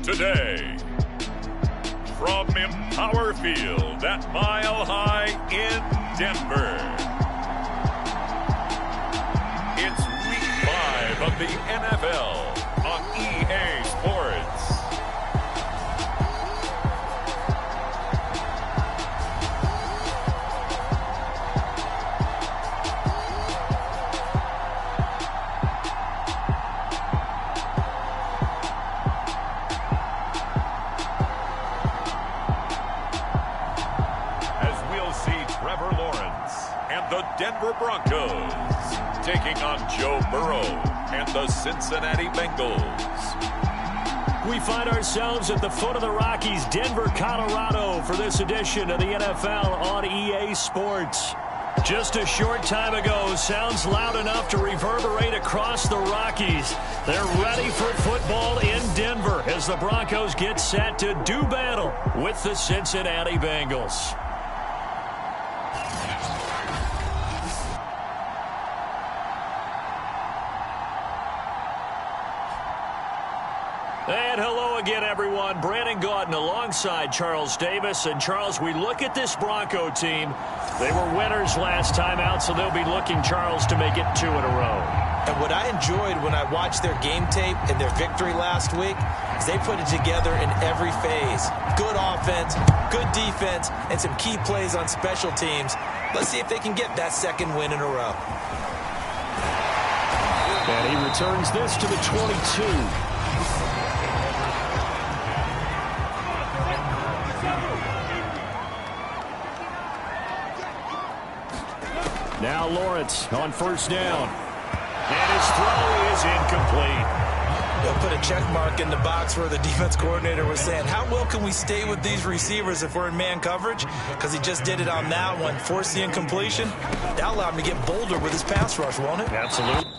today. From Empower Field at Mile High in Denver, it's Week 5 of the NFL on EA Sports. Denver Broncos taking on Joe Burrow and the Cincinnati Bengals. We find ourselves at the foot of the Rockies, Denver, Colorado, for this edition of the NFL on EA Sports. Just a short time ago, sounds loud enough to reverberate across the Rockies. They're ready for football in Denver as the Broncos get set to do battle with the Cincinnati Bengals. And hello again, everyone. Brandon Gaudin alongside Charles Davis. And, Charles, we look at this Bronco team. They were winners last time out, so they'll be looking, Charles, to make it 2 in a row. And what I enjoyed when I watched their game tape and their victory last week is they put it together in every phase. Good offense, good defense, and some key plays on special teams. Let's see if they can get that second win in a row. And he returns this to the 22. Now Lawrence on first down. And his throw is incomplete. They'll put a check mark in the box where the defense coordinator was saying, how well can we stay with these receivers if we're in man coverage? Because he just did it on that one, forced the incompletion. That allowed him to get bolder with his pass rush, won't it? Absolutely.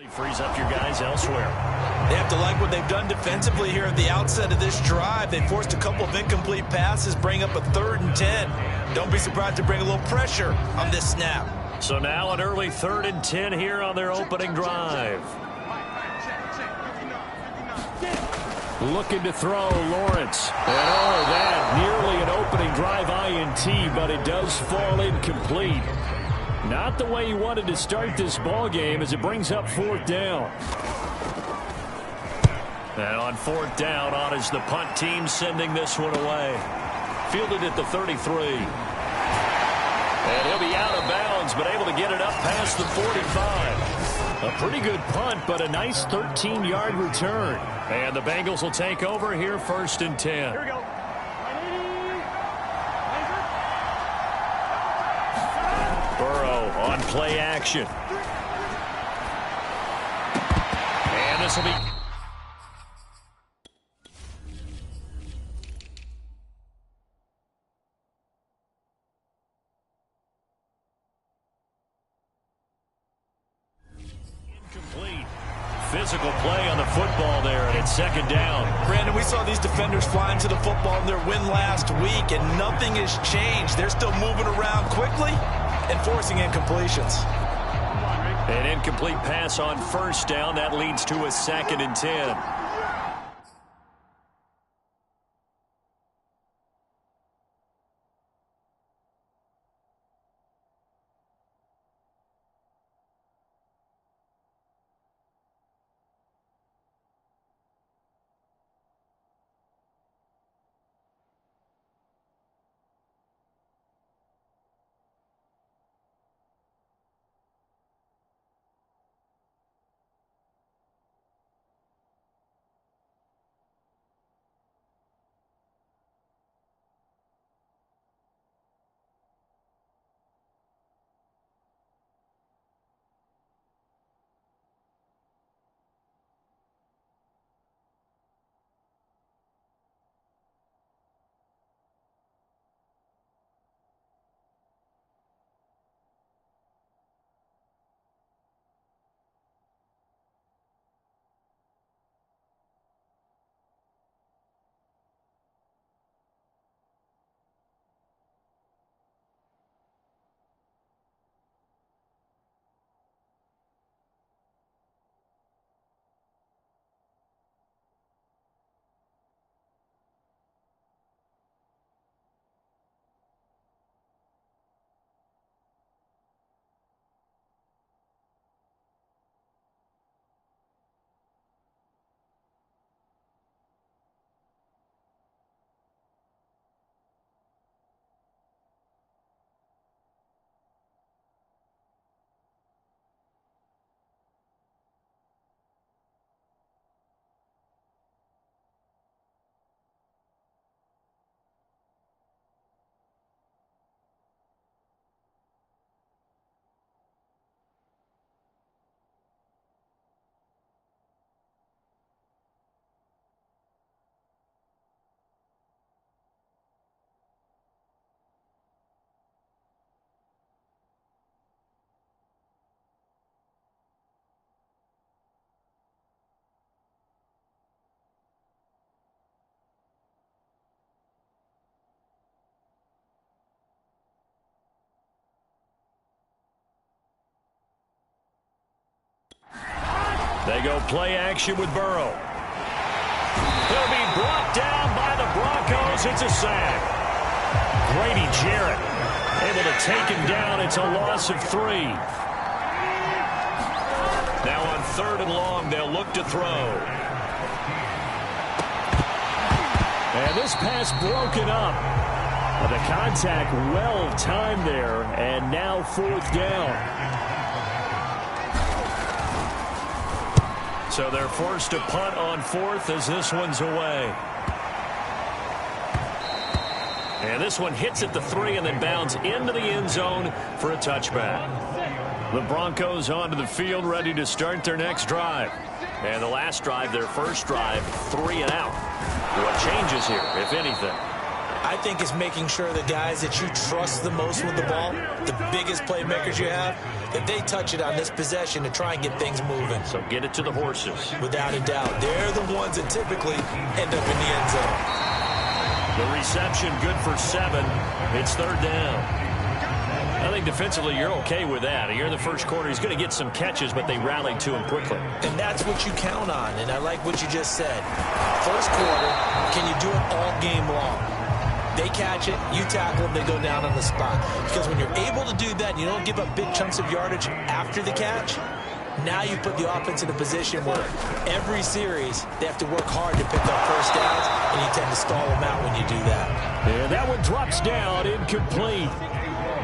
Frees up your guys elsewhere. They have to like what they've done defensively here at the outset of this drive. They forced a couple of incomplete passes, bring up a 3rd and 10. Don't be surprised to bring a little pressure on this snap. So now an early 3rd and 10 here on their opening drive. Looking to throw, Lawrence. And oh, that nearly an opening drive INT, but it does fall incomplete. Not the way he wanted to start this ball game as it brings up 4th down. And on 4th down, on is the punt team sending this one away. Fielded at the 33. And he'll be out of bounds, but able to get it up past the 45. A pretty good punt, but a nice 13-yard return. And the Bengals will take over here 1st and 10. Here we go. On play action. And this will be... incomplete. Physical play on the football there, and it's 2nd down. Brandon, we saw these defenders flying to the football in their win last week, and nothing has changed. They're still moving around quickly and forcing incompletions. An incomplete pass on first down. That leads to a 2nd and 10. They go play action with Burrow. He'll be brought down by the Broncos. It's a sack. Grady Jarrett able to take him down. It's a loss of 3. Now on 3rd and long, they'll look to throw. And this pass broken up. The contact well timed there, and now 4th down. So they're forced to punt on 4th as this one's away. And this one hits at the 3 and then bounds into the end zone for a touchback. The Broncos onto the field ready to start their next drive. And the last drive, their first drive, 3 and out. What changes here, if anything? I think it's making sure the guys that you trust the most with the ball, the biggest playmakers you have, that they touch it on this possession to try and get things moving. So get it to the horses. Without a doubt. They're the ones that typically end up in the end zone. The reception good for 7. It's 3rd down. I think defensively you're okay with that. Here in the first quarter, he's going to get some catches, but they rallied to him quickly. And that's what you count on, and I like what you just said. First quarter, can you do it all game long? They catch it, you tackle them, they go down on the spot. Because when you're able to do that, you don't give up big chunks of yardage after the catch, now you put the offense in a position where every series they have to work hard to pick up first downs, and you tend to stall them out when you do that. And that one drops down, incomplete.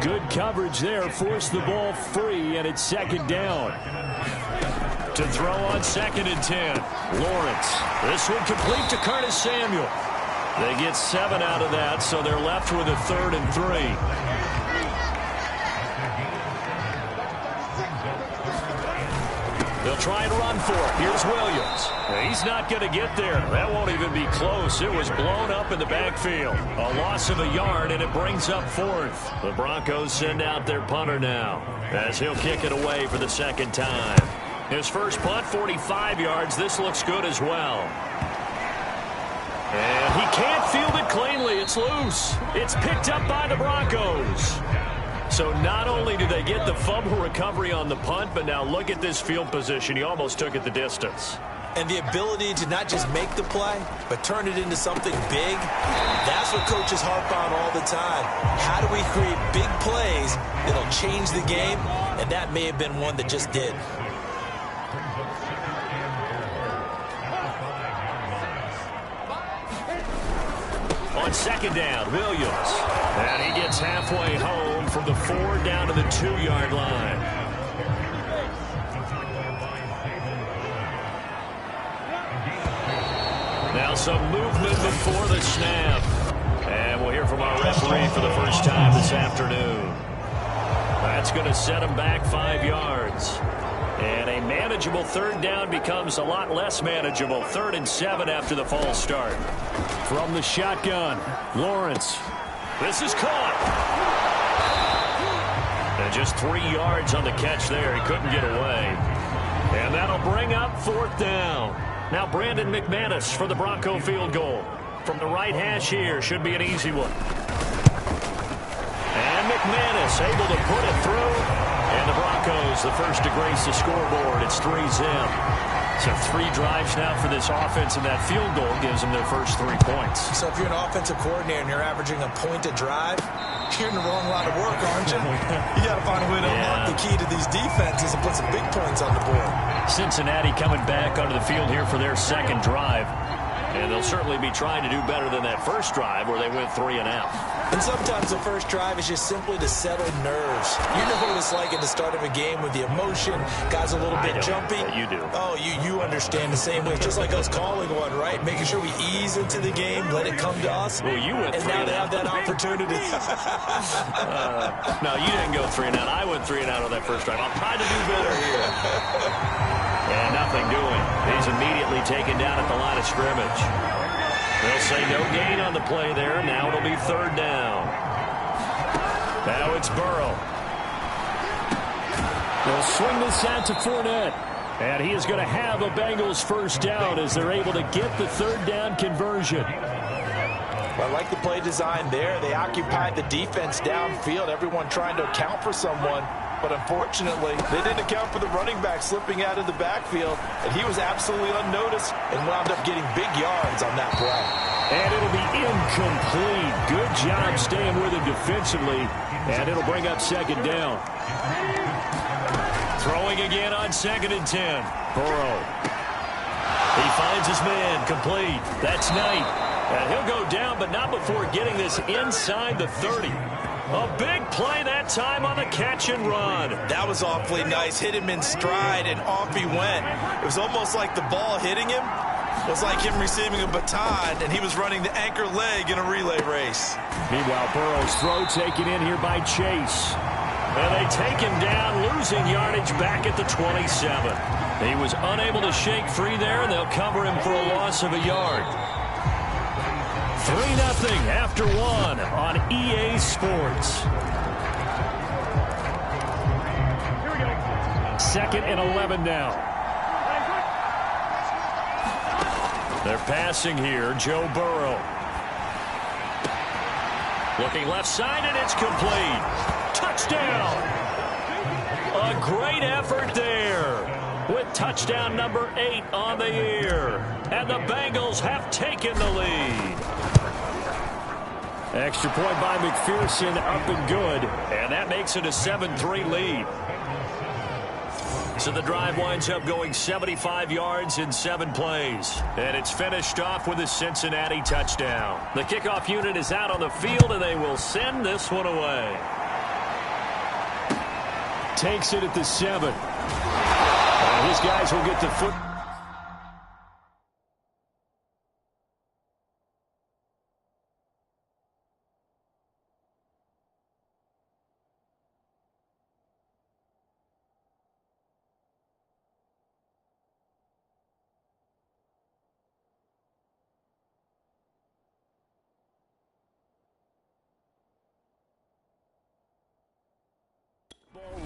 Good coverage there, forced the ball free, and it's 2nd down. To throw on 2nd and 10, Lawrence. This one complete to Curtis Samuel. They get 7 out of that, so they're left with a 3rd and 3. They'll try and run for it. Here's Williams. He's not going to get there. That won't even be close. It was blown up in the backfield. A loss of a yard, and it brings up 4th. The Broncos send out their punter now, as he'll kick it away for the 2nd time. His first punt, 45 yards. This looks good as well. And he can't field it cleanly. It's loose. It's picked up by the Broncos. So not only do they get the fumble recovery on the punt, but now look at this field position. He almost took it the distance. And the ability to not just make the play, but turn it into something big, that's what coaches harp on all the time. How do we create big plays that'll change the game? And that may have been one that just did. On second down, Williams. And he gets halfway home from the 4 down to the 2-yard line. Now some movement before the snap. And we'll hear from our referee for the first time this afternoon. That's going to set him back 5 yards. And a manageable 3rd down becomes a lot less manageable. 3rd and 7 after the false start. From the shotgun, Lawrence. This is caught. And just 3 yards on the catch there. He couldn't get away. And that'll bring up 4th down. Now Brandon McManus for the Bronco field goal. From the right hash here, should be an easy one. And McManus able to put it through. And the Broncos, the first to grace the scoreboard. It's 3-zip. So 3 drives now for this offense, and that field goal gives them their first 3 points. So if you're an offensive coordinator and you're averaging a point a drive, you're in the wrong line of work, aren't you? You got to find a way to unlock the key to these defenses and put some big points on the board. Cincinnati coming back onto the field here for their 2nd drive. And they'll certainly be trying to do better than that first drive where they went 3 and out. And sometimes the first drive is just simply to settle nerves. You know what it's like at the start of a game with the emotion, guys a little bit jumpy. You do. Oh, you understand the same way. Just like us calling one, right? Making sure we ease into the game, let it come to us. Well, you went 3 and out. And now they have that opportunity. No, you didn't go 3 and out. I went 3 and out on that first drive. I'll try to do better here. And nothing doing. He's immediately taken down at the line of scrimmage. They'll say no gain on the play there. Now it'll be 3rd down. Now it's Burrow. They'll swing this out to Fournette. And he is going to have a Bengals first down as they're able to get the 3rd down conversion. Well, I like the play design there. They occupied the defense downfield, everyone trying to account for someone. But unfortunately, they didn't account for the running back slipping out of the backfield, and he was absolutely unnoticed and wound up getting big yards on that play. And it'll be incomplete. Good job staying with him defensively, and it'll bring up 2nd down. Throwing again on 2nd and 10. Burrow. He finds his man, complete. That's Knight. And he'll go down, but not before getting this inside the 30. A big play that time on the catch and run. That was awfully nice. Hit him in stride, and off he went. It was almost like the ball hitting him was like him receiving a baton, and he was running the anchor leg in a relay race. Meanwhile, Burrow's throw taken in here by Chase. And they take him down, losing yardage back at the 27. He was unable to shake free there, and they'll cover him for a loss of a yard. 3-0 after 1 on EA Sports. 2nd and 11 now. They're passing here. Joe Burrow. Looking left side, and it's complete. Touchdown. A great effort there with touchdown number 8 on the year. And the Bengals have taken the lead. Extra point by McPherson, up and good. And that makes it a 7-3 lead. So the drive winds up going 75 yards in 7 plays. And it's finished off with a Cincinnati touchdown. The kickoff unit is out on the field, and they will send this one away. Takes it at the 7. And his guys will get the foot.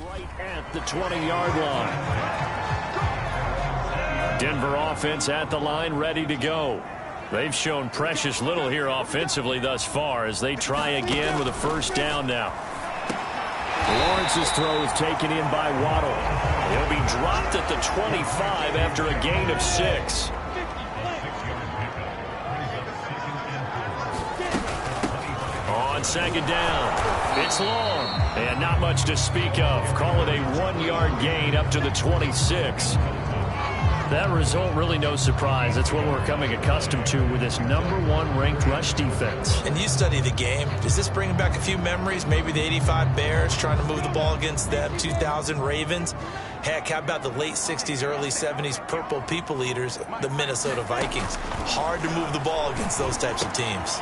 Right at the 20-yard line. Denver offense at the line, ready to go. They've shown precious little here offensively thus far as they try again with a first down now. Lawrence's throw is taken in by Waddle. He'll be dropped at the 25 after a gain of 6. On second down, it's long, and not much to speak of. Call it a 1-yard gain up to the 26. That result, really no surprise. That's what we're coming accustomed to with this #1 ranked rush defense. And you study the game. Does this bring back a few memories? Maybe the 85 Bears trying to move the ball against them, 2000 Ravens. Heck, how about the late 60s, early 70s Purple People Eaters, the Minnesota Vikings? Hard to move the ball against those types of teams.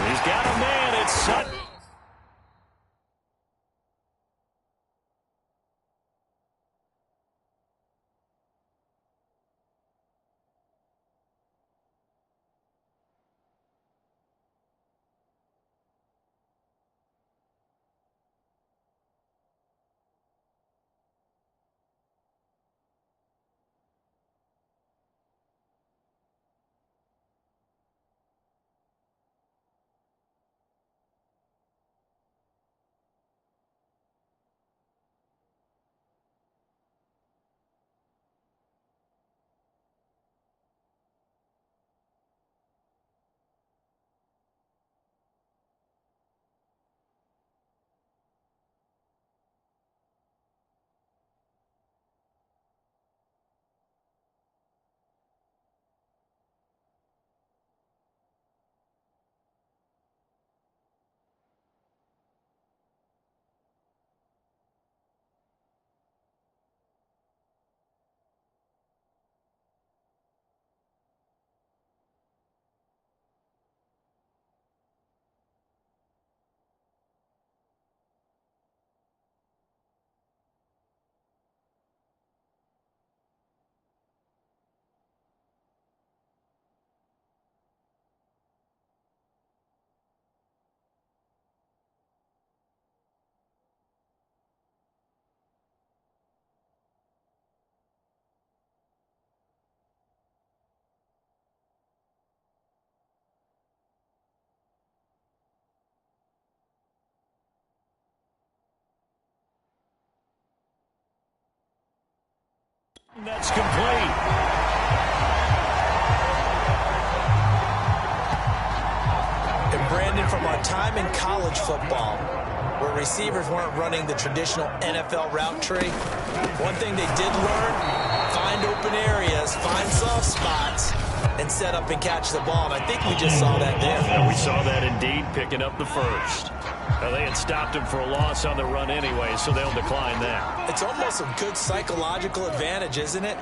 He's got a man. It's Sutton. That's complete. And Brandon, from our time in college football, where receivers weren't running the traditional NFL route tree, one thing they did learn, find open areas, find soft spots, and set up and catch the ball. And I think we just saw that there. Yeah, we saw that indeed, picking up the first. They had stopped him for a loss on the run anyway, so they'll decline that. It's almost a good psychological advantage, isn't it?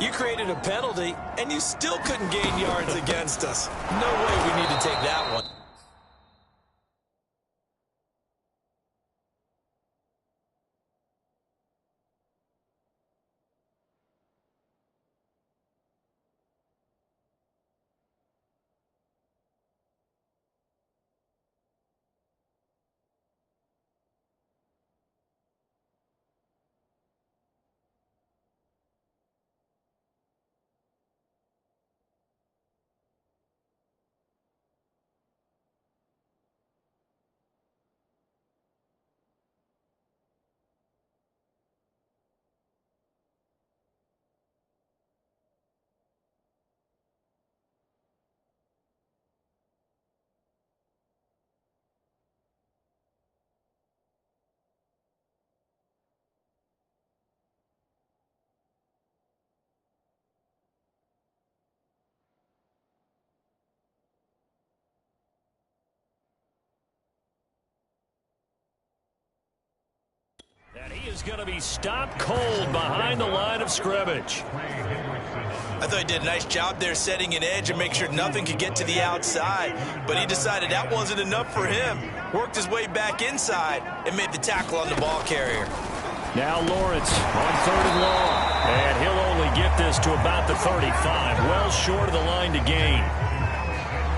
You created a penalty, and you still couldn't gain yards against us. No way we need to take that one. And he is going to be stopped cold behind the line of scrimmage. I thought he did a nice job there setting an edge and make sure nothing could get to the outside. But he decided that wasn't enough for him. Worked his way back inside and made the tackle on the ball carrier. Now Lawrence on 3rd and long. And he'll only get this to about the 35. Well short of the line to gain.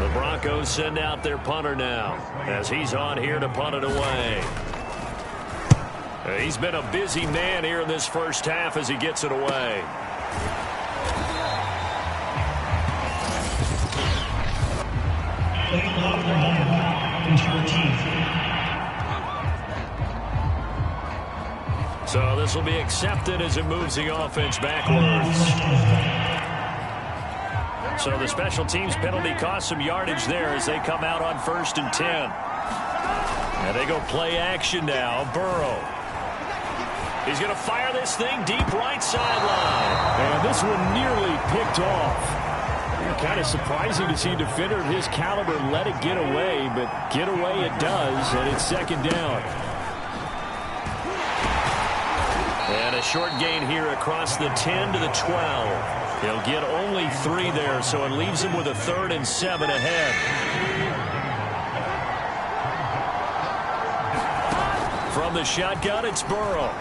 The Broncos send out their punter now as he's on here to punt it away. He's been a busy man here in this first half as he gets it away. So this will be accepted as it moves the offense backwards. So the special teams penalty cost some yardage there as they come out on 1st and 10. And they go play action now. Burrow. He's going to fire this thing deep right sideline. And this one nearly picked off. Kind of surprising to see a defender of his caliber let it get away, but get away it does, and it's 2nd down. And a short gain here across the 10 to the 12. He'll get only 3 there, so it leaves him with a 3rd and 7 ahead. From the shotgun, it's Burrow.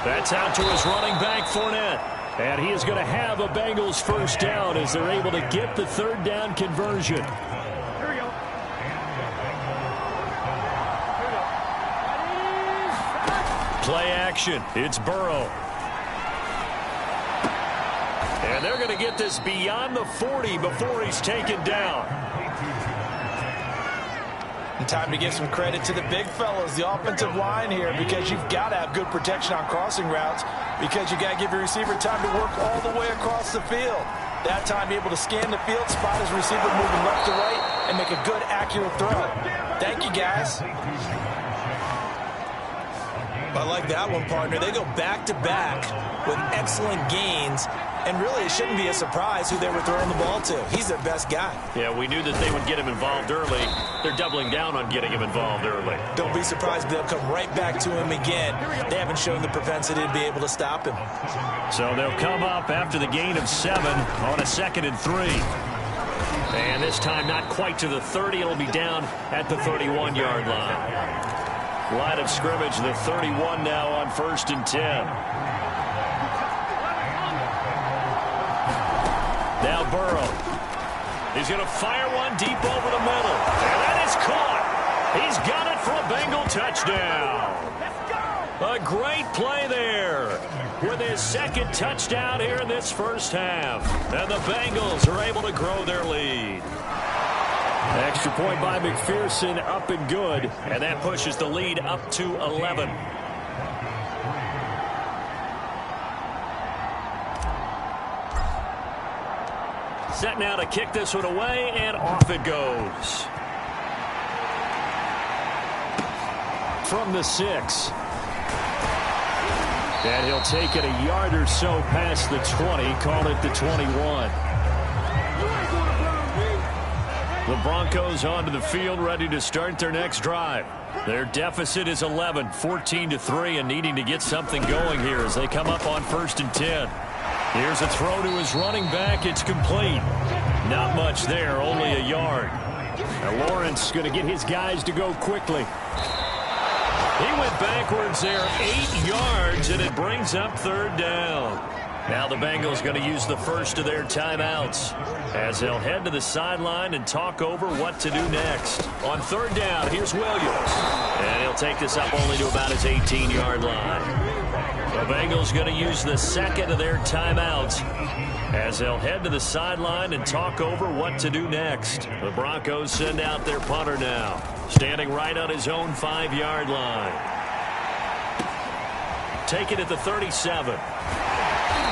That's out to his running back, Fournette. And he is going to have a Bengals 1st down as they're able to get the 3rd down conversion. Here we go. Play action. It's Burrow. And they're going to get this beyond the 40 before he's taken down. And time to give some credit to the big fellas, the offensive line here, because you've got to have good protection on crossing routes, because you got to give your receiver time to work all the way across the field. That time, be able to scan the field, spot his receiver moving left to right, and make a good, accurate throw. Thank you, guys. I like that one, partner. They go back-to-back with excellent gains, and really it shouldn't be a surprise who they were throwing the ball to. He's their best guy. Yeah, we knew that they would get him involved early. They're doubling down on getting him involved early. Don't be surprised if they'll come right back to him again. They haven't shown the propensity to be able to stop him. So they'll come up after the gain of 7 on a 2nd and 3. And this time not quite to the 30. It'll be down at the 31-yard line. Line of scrimmage, the 31 now on 1st and 10. Now Burrow. He's going to fire one deep over the middle. And that is caught. He's got it for a Bengal touchdown. A great play there with his 2nd touchdown here in this 1st half. And the Bengals are able to grow their lead. Extra point by McPherson, up and good. And that pushes the lead up to 11. Set now to kick this one away, and off it goes. From the 6. And he'll take it a yard or so past the 20, call it the 21. The Broncos onto the field, ready to start their next drive. Their deficit is 11, 14-3, and needing to get something going here as they come up on 1st and 10. Here's a throw to his running back. It's complete. Not much there, only a yard. Now Lawrence going to get his guys to go quickly. He went backwards there 8 yards, and it brings up 3rd down. Now the Bengals going to use the first of their timeouts as they'll head to the sideline and talk over what to do next. On 3rd down, here's Williams. And he'll take this up only to about his 18-yard line. The Bengals going to use the 2nd of their timeouts as they'll head to the sideline and talk over what to do next. The Broncos send out their punter now, standing right on his own 5-yard line. Take it at the 37.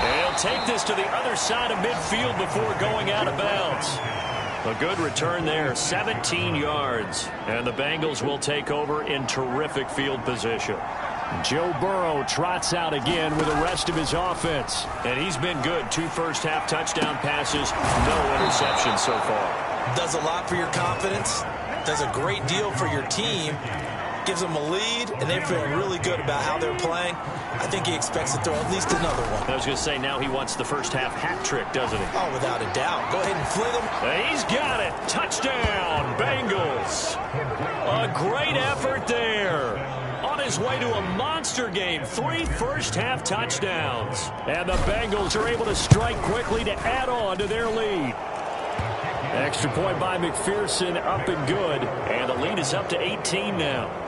They'll take this to the other side of midfield before going out of bounds. A good return there, 17 yards. And the Bengals will take over in terrific field position. Joe Burrow trots out again with the rest of his offense. And he's been good. 2 first-half touchdown passes, no interceptions so far. Does a lot for your confidence. Does a great deal for your team. Gives them a lead, and they're feeling really good about how they're playing. I think he expects to throw at least another one. I was going to say, now he wants the first-half hat trick, doesn't he? Oh, without a doubt. Go ahead and fling him. He's got it. Touchdown, Bengals. A great effort there. On his way to a monster game. 3 first-half touchdowns. And the Bengals are able to strike quickly to add on to their lead. Extra point by McPherson, up and good. And the lead is up to 18 now.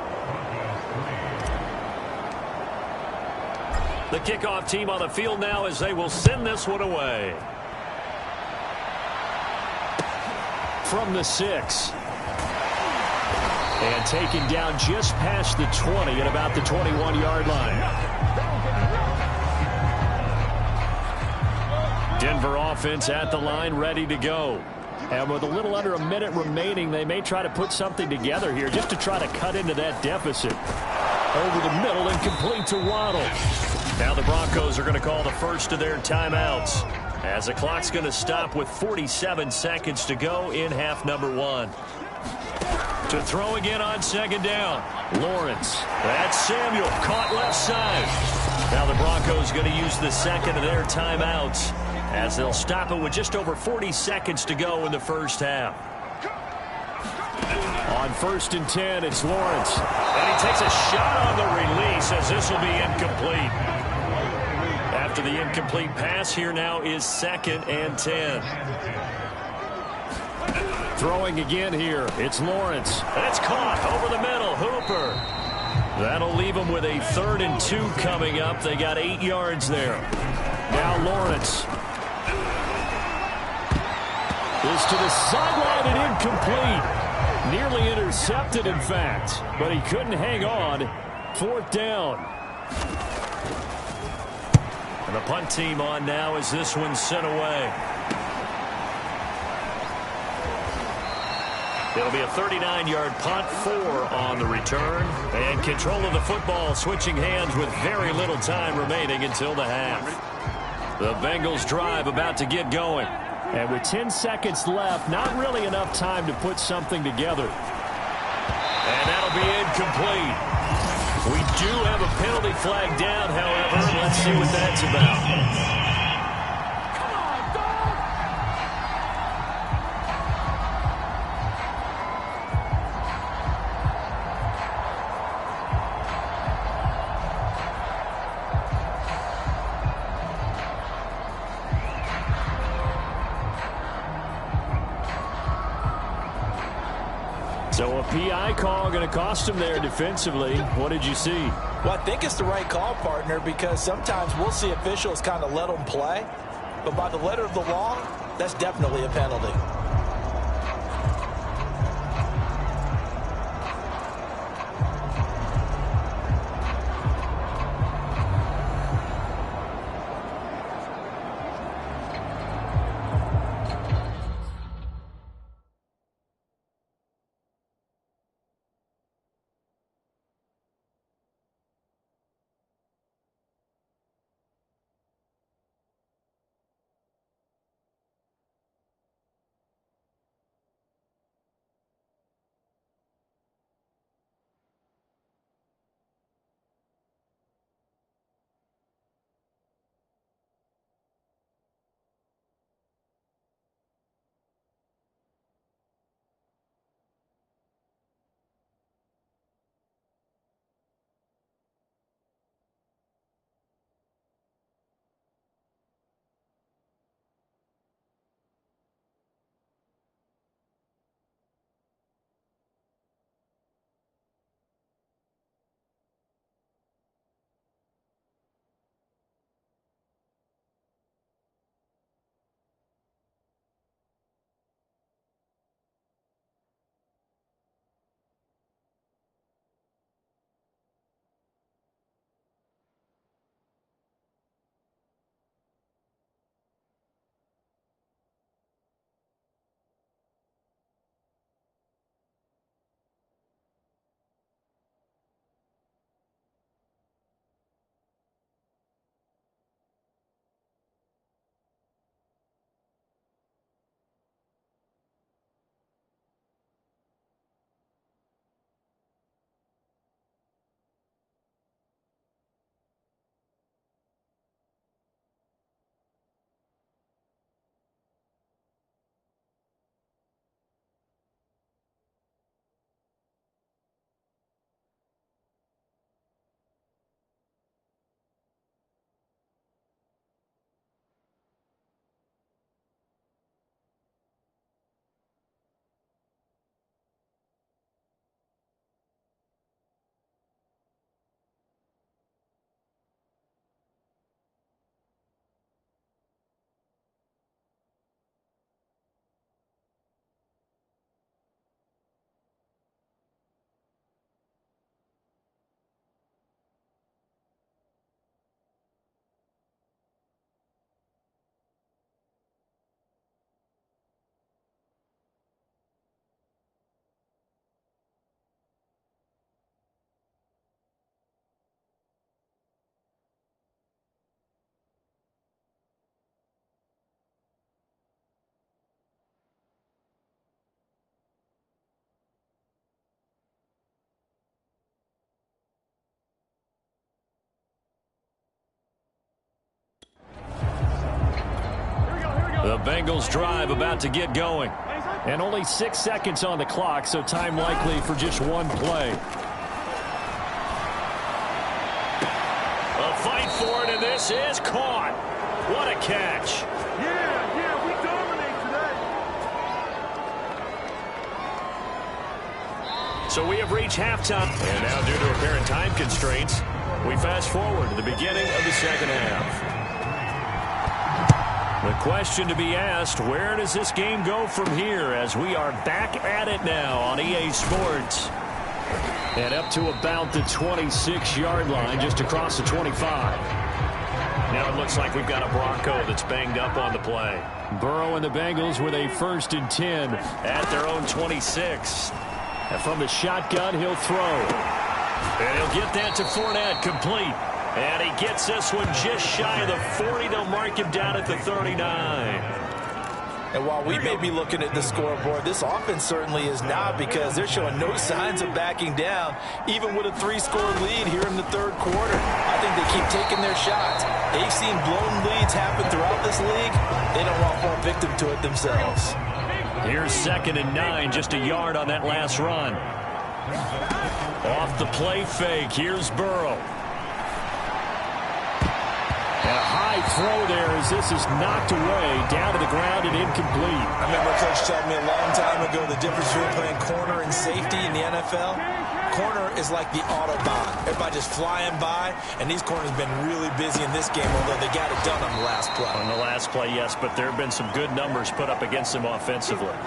The kickoff team on the field now as they will send this one away. From the 6. And taken down just past the 20 at about the 21-yard line. Denver offense at the line, ready to go. And with a little under a minute remaining, they may try to put something together here just to try to cut into that deficit. Over the middle and complete to Waddle. Now the Broncos are going to call the first of their timeouts, as the clock's going to stop with 47 seconds to go in half number one. To throw again on second down. Lawrence. That's Samuel. Caught left side. Now the Broncos going to use the second of their timeouts, as they'll stop it with just over 40 seconds to go in the first half. On 1st and 10, it's Lawrence. And he takes a shot on the release, as this will be incomplete. After the incomplete pass, here now is 2nd and 10. Throwing again here, it's Lawrence. And it's caught over the middle. Hooper. That'll leave them with a 3rd and 2 coming up. They got 8 yards there. Now Lawrence is to the sideline and incomplete. Nearly intercepted, in fact, but he couldn't hang on. 4th down. And the punt team on now as this one's sent away. It'll be a 39-yard punt, 4 on the return. And control of the football switching hands with very little time remaining until the half. The Bengals drive about to get going. And with 10 seconds left, not really enough time to put something together. And that'll be incomplete. We do have a penalty flag down, however. Let's see what that's about. So a PI call going to cost him there defensively. What did you see? Well, I think it's the right call, partner, because sometimes we'll see officials kind of let them play. But by the letter of the law, that's definitely a penalty. The Bengals drive about to get going. And only 6 seconds on the clock, so time likely for just one play. A fight for it, and this is caught. What a catch. Yeah, we dominate today. So we have reached halftime. And now, due to apparent time constraints, we fast forward to the beginning of the second half. The question to be asked, where does this game go from here as we are back at it now on EA Sports? And up to about the 26-yard line, just across the 25. Now it looks like we've got a Bronco that's banged up on the play. Burrow and the Bengals with a 1st and 10 at their own 26. And from the shotgun, he'll throw. And he'll get that to Fournette, complete. And he gets this one just shy of the 40. They'll mark him down at the 39. And while we may be looking at the scoreboard, this offense certainly is not, because they're showing no signs of backing down, even with a 3-score lead here in the third quarter. I think they keep taking their shots. They've seen blown leads happen throughout this league. They don't want to fall victim to it themselves. Here's 2nd and 9, just a yard on that last run. Off the play fake, here's Burrow. And a high throw there as this is knocked away, down to the ground and incomplete. I remember Coach telling me a long time ago the difference between playing corner and safety in the NFL. Corner is like the Autobahn. Everybody just flying by, and these corners have been really busy in this game, although they got it done on the last play. On the last play, yes, but there have been some good numbers put up against them offensively.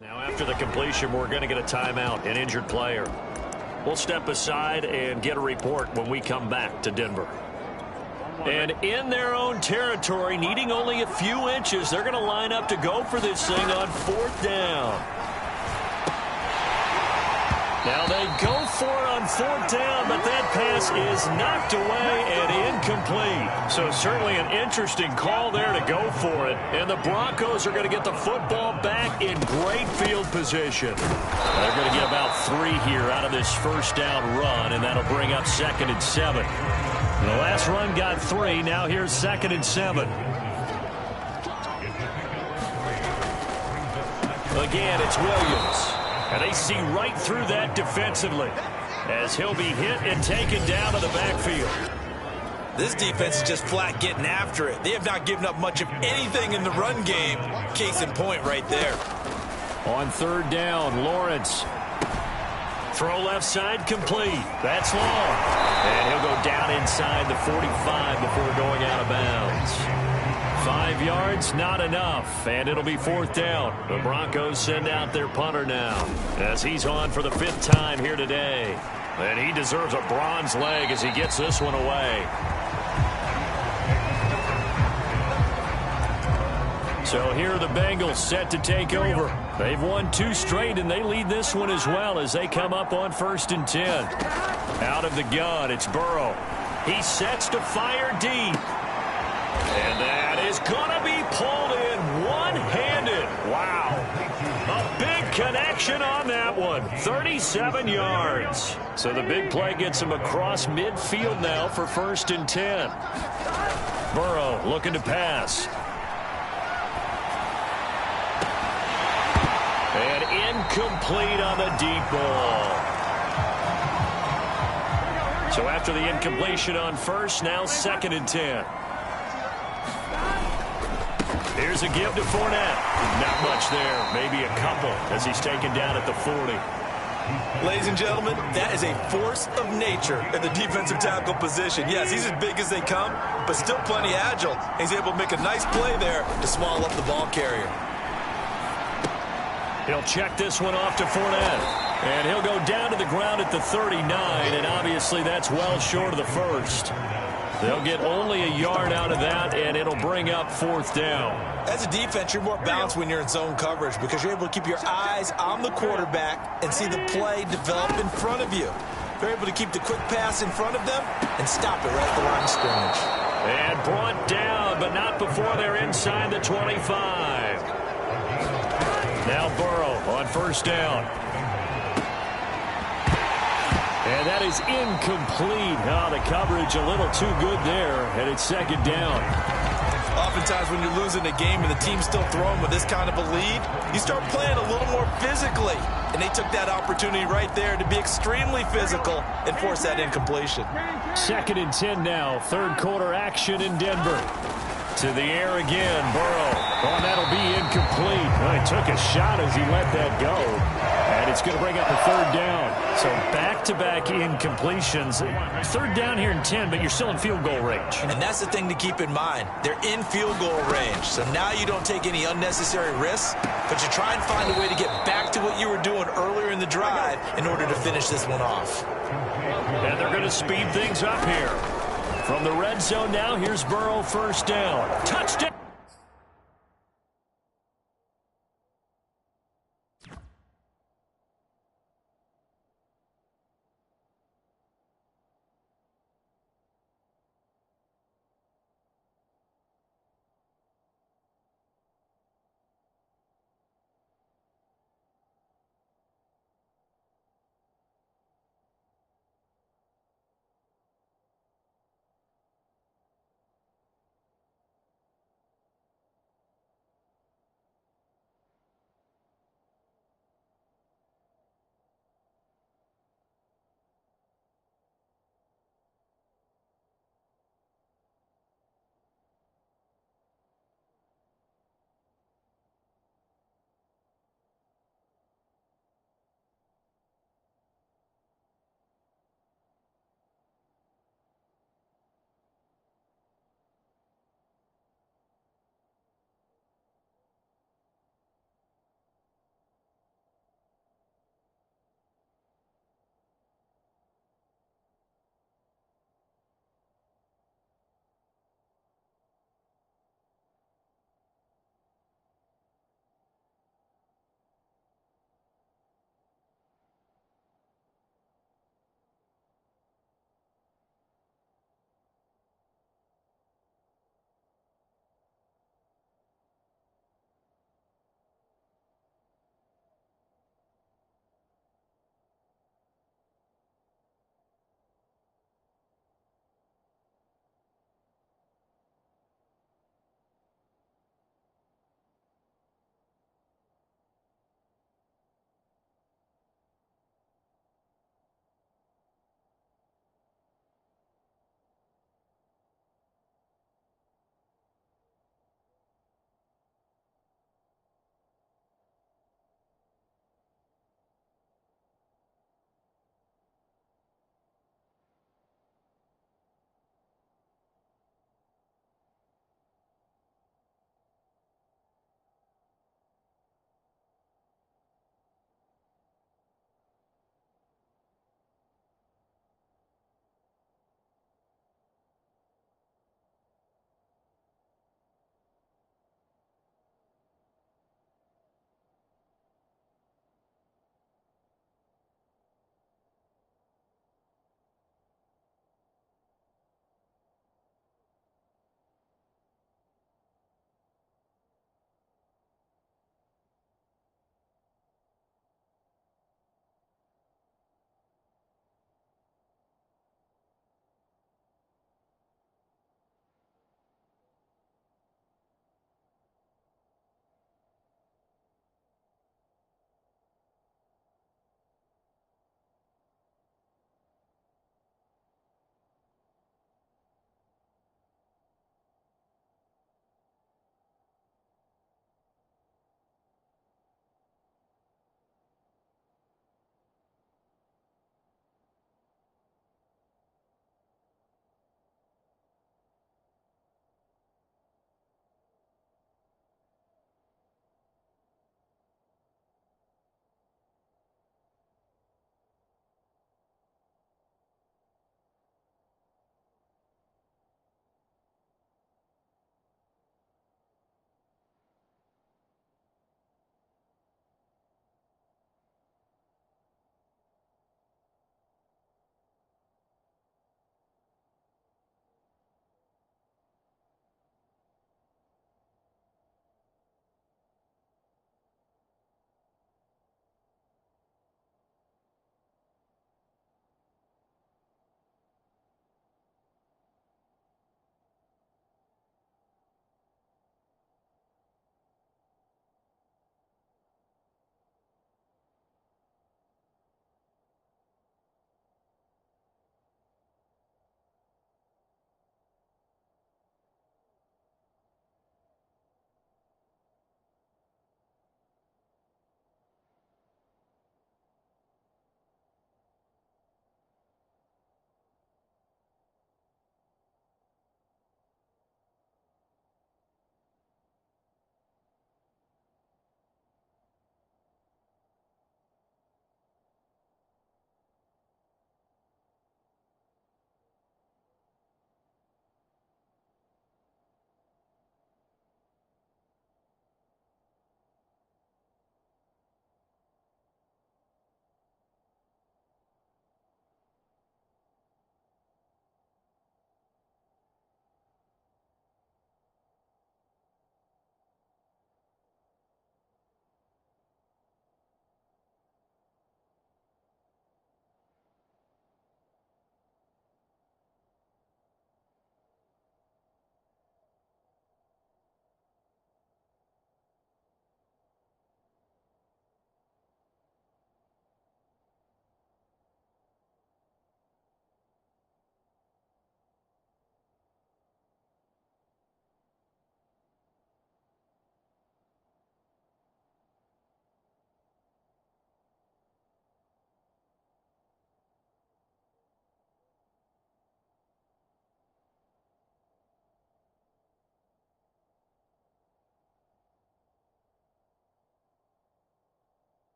Now after the completion, we're going to get a timeout, an injured player. We'll step aside and get a report when we come back to Denver. And in their own territory, needing only a few inches, they're going to line up to go for this thing on 4th down. Now they go for it on 4th down, but that pass is knocked away and incomplete. So certainly an interesting call there to go for it. And the Broncos are going to get the football back in great field position. They're going to get about 3 here out of this 1st down run, and that'll bring up 2nd and 7. The last run got 3. Now here's 2nd and 7. Again, it's Williams. And they see right through that defensively as he'll be hit and taken down to the backfield. This defense is just flat getting after it. They have not given up much of anything in the run game. Case in point right there. On 3rd down, Lawrence. Throw left side complete. That's long. And he'll go down inside the 45 before going out of bounds. 5 yards, not enough, and it'll be 4th down. The Broncos send out their punter now as he's on for the 5th time here today. And he deserves a bronze leg as he gets this one away. So here are the Bengals set to take over. They've won 2 straight, and they lead this one as well as they come up on 1st and 10. Out of the gun, it's Burrow. He sets to fire deep. And that is going to be pulled in one-handed. Wow. A big connection on that one. 37 yards. So the big play gets him across midfield now for 1st and 10. Burrow looking to pass. And incomplete on the deep ball. So after the incompletion on 1st, now 2nd and 10. Here's a give to Fournette. Not much there. Maybe a couple as he's taken down at the 40. Ladies and gentlemen, that is a force of nature in the defensive tackle position. Yes, he's as big as they come, but still plenty agile. He's able to make a nice play there to swallow up the ball carrier. He'll check this one off to Fournette. And he'll go down to the ground at the 39, and obviously that's well short of the 1st. They'll get only a yard out of that, and it'll bring up 4th down. As a defense, you're more balanced when you're in zone coverage because you're able to keep your eyes on the quarterback and see the play develop in front of you. They're able to keep the quick pass in front of them and stop it right at the line of scrimmage. And brought down, but not before they're inside the 25. Now Burrow on 1st down. And that is incomplete. Oh, the coverage a little too good there, and it's 2nd down. Oftentimes when you're losing a game and the team's still throwing with this kind of a lead, you start playing a little more physically. And they took that opportunity right there to be extremely physical and force that incompletion. 2nd and 10 now. 3rd quarter action in Denver. To the air again, Burrow. Oh, that'll be incomplete. Well, he took a shot as he let that go. And it's going to bring up a 3rd down. So back-to-back incompletions. 3rd down here in 10, but you're still in field goal range. And that's the thing to keep in mind. They're in field goal range. So now you don't take any unnecessary risks, but you try and find a way to get back to what you were doing earlier in the drive in order to finish this one off. And they're going to speed things up here. From the red zone now, here's Burrow 1st down. Touchdown!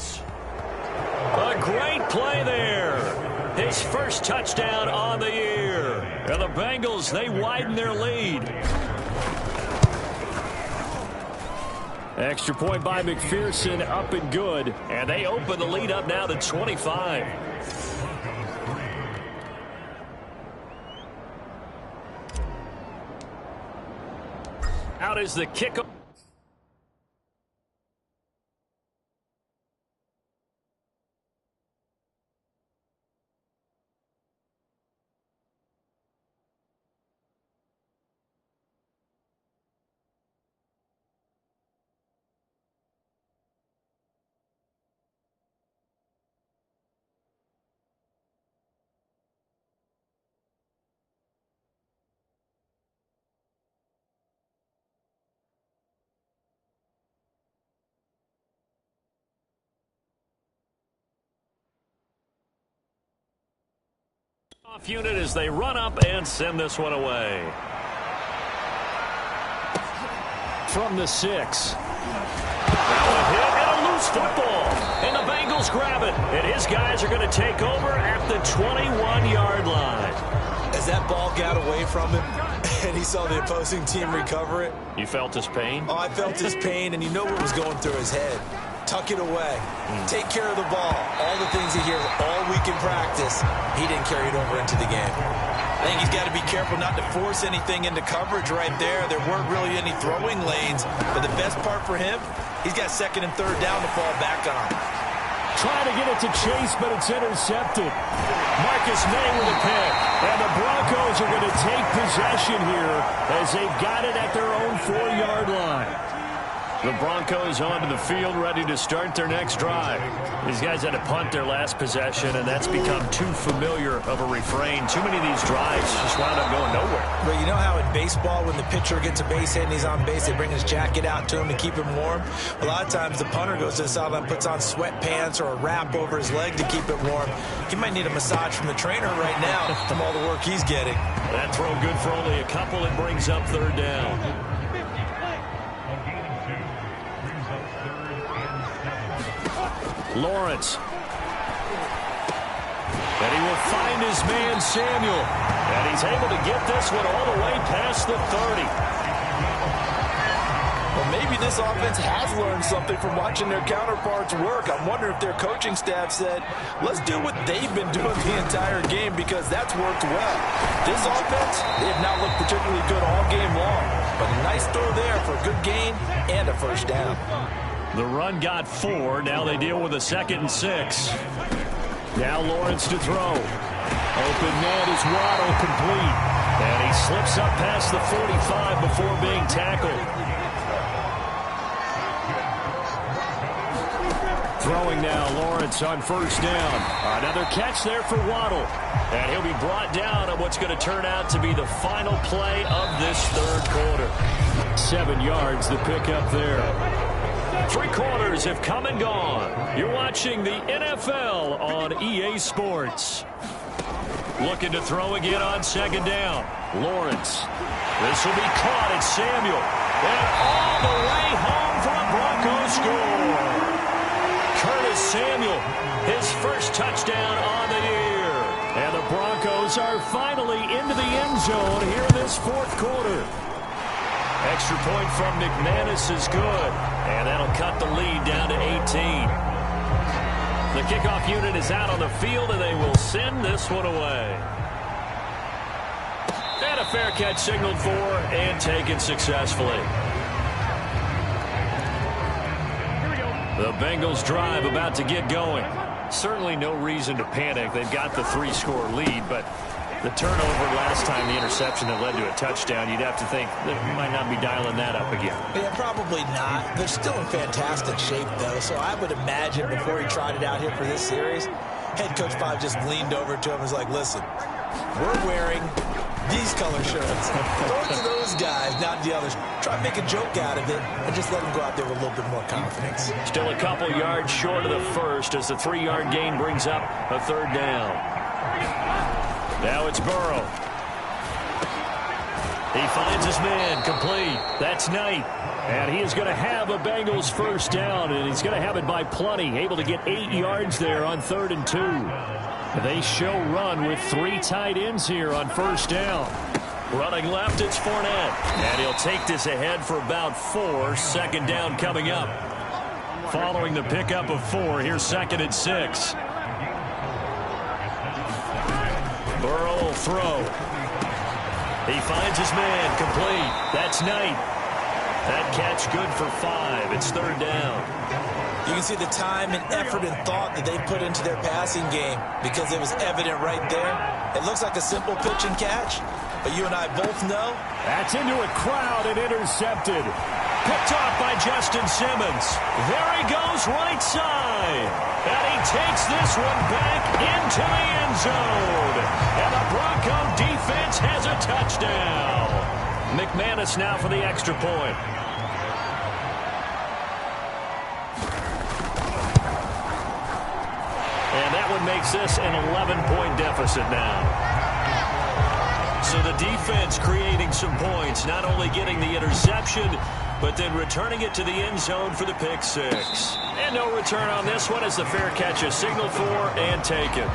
Broncos. A great play there. His first touchdown on the year. And the Bengals, they widen their lead. Extra point by McPherson, up and good. And they open the lead up now to 25. Out is the kickoff. Off unit as they run up and send this one away. From the 6. A hit and a loose football. And the Bengals grab it. And his guys are going to take over at the 21-yard line. As that ball got away from him and he saw the opposing team recover it. You felt his pain? Oh, I felt his pain, and you know what was going through his head. Tuck it away. Take care of the ball. All the things he hears all week in practice, he didn't carry it over into the game. I think he's got to be careful not to force anything into coverage right there. There weren't really any throwing lanes, but the best part for him, he's got second and third down to fall back on. Trying to get it to Chase, but it's intercepted. Marcus May with a pick. And the Broncos are going to take possession here as they've got it at their own 4-yard line. The Broncos onto the field, ready to start their next drive. These guys had to punt their last possession, and that's become too familiar of a refrain. Too many of these drives just wound up going nowhere. But you know how in baseball, when the pitcher gets a base hit and he's on base, they bring his jacket out to him to keep him warm? A lot of times the punter goes to the sideline, puts on sweatpants or a wrap over his leg to keep it warm. He might need a massage from the trainer right now from all the work he's getting. That throw good for only a couple. It brings up third down. Lawrence. And he will find his man, Samuel. And he's able to get this one all the way past the 30. Well, maybe this offense has learned something from watching their counterparts work. I'm wondering if their coaching staff said, let's do what they've been doing the entire game, because that's worked well. This offense, they have not looked particularly good all game long. But a nice throw there for a good gain and a first down. The run got 4. Now they deal with a 2nd and 6. Now Lawrence to throw. Open man is Waddle, complete. And he slips up past the 45 before being tackled. Throwing now, Lawrence on first down. Another catch there for Waddle. And he'll be brought down on what's going to turn out to be the final play of this third quarter. 7 yards, the pickup there. 3 quarters have come and gone. You're watching the NFL on EA Sports. Looking to throw again on second down. Lawrence. This will be caught. It's Samuel. And all the way home for a Broncos score. Curtis Samuel, his first touchdown on the year. And the Broncos are finally into the end zone here in this fourth quarter. Extra point from McManus is good. And that'll cut the lead down to 18. The kickoff unit is out on the field, and they will send this one away. And a fair catch signaled for and taken successfully. The Bengals drive about to get going. Certainly no reason to panic. They've got the 3-score lead, but the turnover last time, the interception that led to a touchdown, you'd have to think they might not be dialing that up again. Yeah, probably not. They're still in fantastic shape, though, so I would imagine before he tried it out here for this series, head coach probably just leaned over to him and was like, listen, we're wearing these color shirts. Throw it to those guys, not the others. Try to make a joke out of it and just let them go out there with a little bit more confidence. Still a couple yards short of the first as the 3-yard gain brings up a third down. Now it's Burrow. He finds his man, complete. That's Knight. And he is going to have a Bengals first down, and he's going to have it by plenty, able to get 8 yards there on 3rd and 2. They show run with 3 tight ends here on first down. Running left, it's Fournette. And he'll take this ahead for about 4. Second down coming up. Following the pickup of 4, here's 2nd and 6. Burrow will throw. He finds his man, complete. That's Knight. That catch good for 5. It's 3rd down. You can see the time and effort and thought that they put into their passing game because it was evident right there. It looks like a simple pitch and catch, but you and I both know. That's into a crowd and intercepted. Picked off by Justin Simmons. There he goes right side. And he takes this one back into the end zone. And the Bronco defense has a touchdown. McManus now for the extra point. And that one makes this an 11-point deficit now. So the defense creating some points, not only getting the interception, but then returning it to the end zone for the pick 6. And no return on this one as the fair catch is signaled for and taken.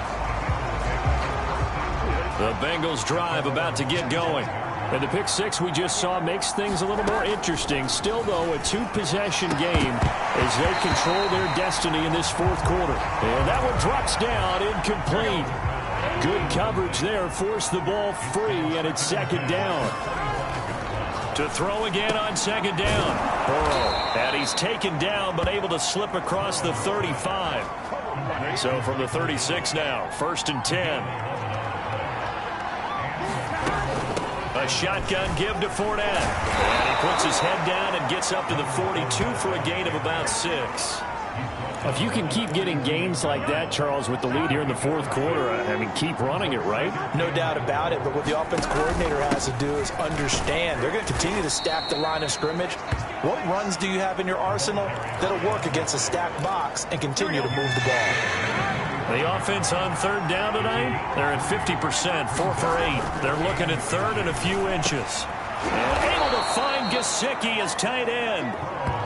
The Bengals drive about to get going. And the pick 6 we just saw makes things a little more interesting. Still, though, a 2-possession game as they control their destiny in this 4th quarter. And that one drops down, incomplete. Good coverage there, forced the ball free, and it's 2nd down. To throw again on 2nd down. Burrow, and he's taken down, but able to slip across the 35. So from the 36 now, 1st and 10. A shotgun give to Fournette. And he puts his head down and gets up to the 42 for a gain of about 6. If you can keep getting gains like that, Charles, with the lead here in the 4th quarter, I mean, keep running it, right? No doubt about it, but what the offense coordinator has to do is understand they're going to continue to stack the line of scrimmage. What runs do you have in your arsenal that'll work against a stacked box and continue to move the ball? The offense on 3rd down tonight, they're at 50%, 4 for 8. They're looking at 3rd and a few inches. And able to find Gesicki as tight end.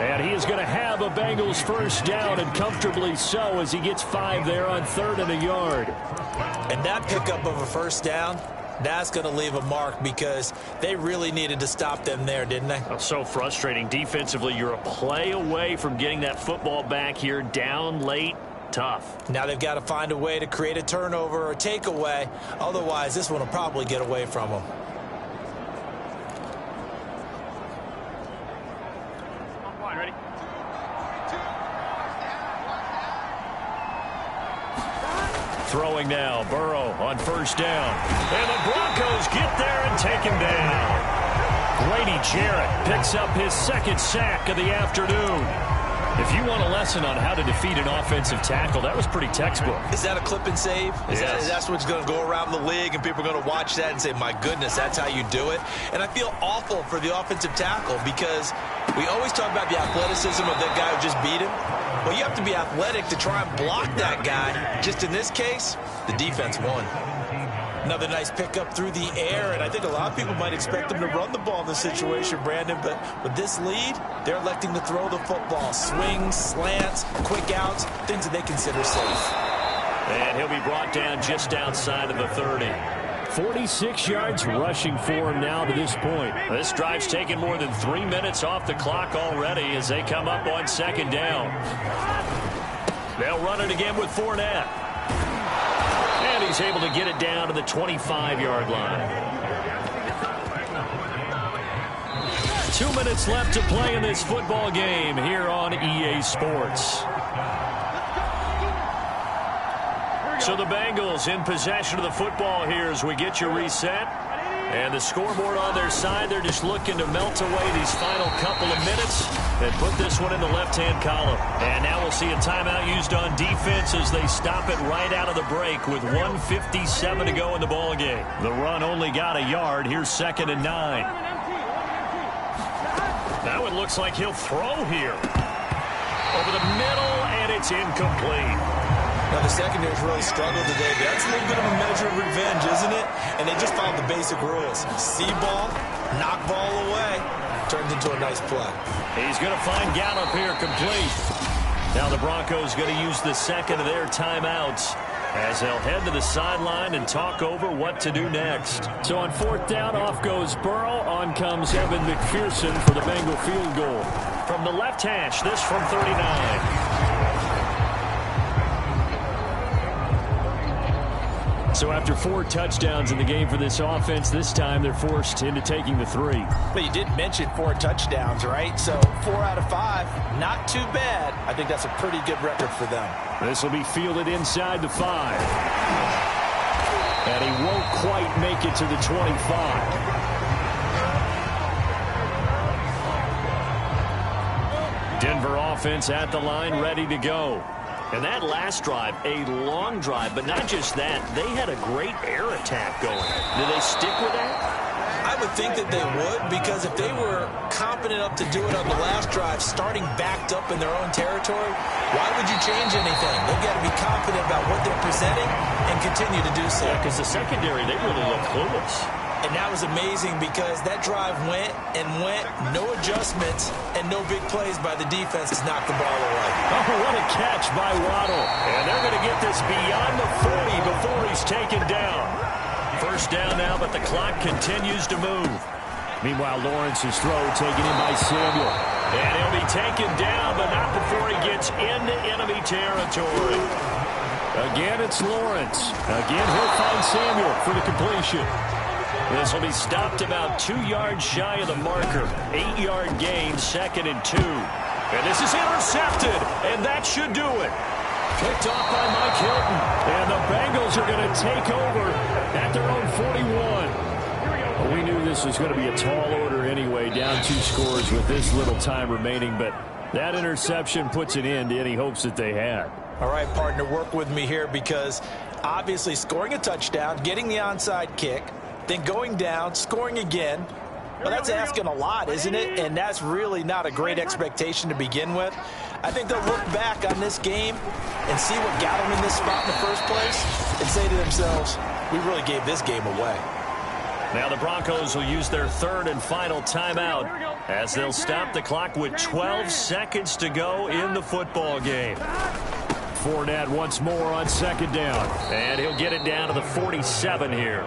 And he is going to have a Bengals first down, and comfortably so, as he gets 5 there on 3rd and a yard. And that pickup of a first down, that's going to leave a mark because they really needed to stop them there, didn't they? Oh, so frustrating. Defensively, you're a play away from getting that football back here, down late. Tough. Now they've got to find a way to create a turnover or takeaway. Otherwise, this one will probably get away from them. Ready? Throwing now, Burrow on first down. And the Broncos get there and take him down. Grady Jarrett picks up his 2nd sack of the afternoon. If you want a lesson on how to defeat an offensive tackle, that was pretty textbook. Is that a clip and save? Yes. That's what's going to go around the league, and people are going to watch that and say, my goodness, that's how you do it. And I feel awful for the offensive tackle because we always talk about the athleticism of that guy who just beat him. Well, you have to be athletic to try and block that guy. Just in this case, the defense won. Another nice pickup through the air, and I think a lot of people might expect them to run the ball in this situation, Brandon, but with this lead, they're electing to throw the football. Swings, slants, quick outs, things that they consider safe. And he'll be brought down just outside of the 30. 46 yards rushing for him now to this point. This drive's taken more than 3 minutes off the clock already as they come up on 2nd down. They'll run it again with Fournette. And he's able to get it down to the 25-yard line. 2 minutes left to play in this football game here on EA Sports. So the Bengals in possession of the football here as we get you reset. And the scoreboard on their side, they're just looking to melt away these final couple of minutes and put this one in the left-hand column. And now we'll see a timeout used on defense as they stop it right out of the break with 1:57 to go in the ball game. The run only got a yard. Here's 2nd and 9. Now it looks like he'll throw here. Over the middle, and it's incomplete. Now, the secondary's really struggled today, but that's a little bit of a measure of revenge, isn't it? And they just followed the basic rules. See ball, knock ball away. turns into a nice play. He's going to find Gallup here complete. Now the Broncos going to use the second of their timeouts as they'll head to the sideline and talk over what to do next. So on fourth down, off goes Burrow. On comes Evan McPherson for the Bengal field goal. From the left hash, this from 39. So after 4 touchdowns in the game for this offense, this time they're forced into taking the 3. But you did mention 4 touchdowns, right? So 4 out of 5, not too bad. I think that's a pretty good record for them. This will be fielded inside the 5. And he won't quite make it to the 25. Denver offense at the line, ready to go. And that last drive, a long drive, but not just that. They had a great air attack going. Do they stick with that? I would think that they would, because if they were confident enough to do it on the last drive, starting backed up in their own territory, why would you change anything? They've got to be confident about what they're presenting and continue to do so. Yeah, because the secondary, they really look clueless. And that was amazing because that drive went and went, no adjustments, and no big plays by the defense to knock the ball away. Oh, what a catch by Waddle. And they're going to get this beyond the 40 before he's taken down. First down now, but the clock continues to move. Meanwhile, Lawrence's throw taken in by Samuel. And he'll be taken down, but not before he gets into enemy territory. Again, it's Lawrence. Again, he'll find Samuel for the completion. This will be stopped about 2 yards shy of the marker. 8-yard gain, 2nd and 2. And this is intercepted, and that should do it. Picked off by Mike Hilton. And the Bengals are going to take over at their own 41. Well, we knew this was going to be a tall order anyway, down 2 scores with this little time remaining. But that interception puts an end to any hopes that they had. All right, partner, work with me here because obviously scoring a touchdown, getting the onside kick, then going down, scoring again. Well, that's asking a lot, isn't it? And that's really not a great expectation to begin with. I think they'll look back on this game and see what got them in this spot in the first place and say to themselves, we really gave this game away. Now the Broncos will use their 3rd and final timeout as they'll stop the clock with 12 seconds to go in the football game. Fournette once more on 2nd down. And he'll get it down to the 47 here.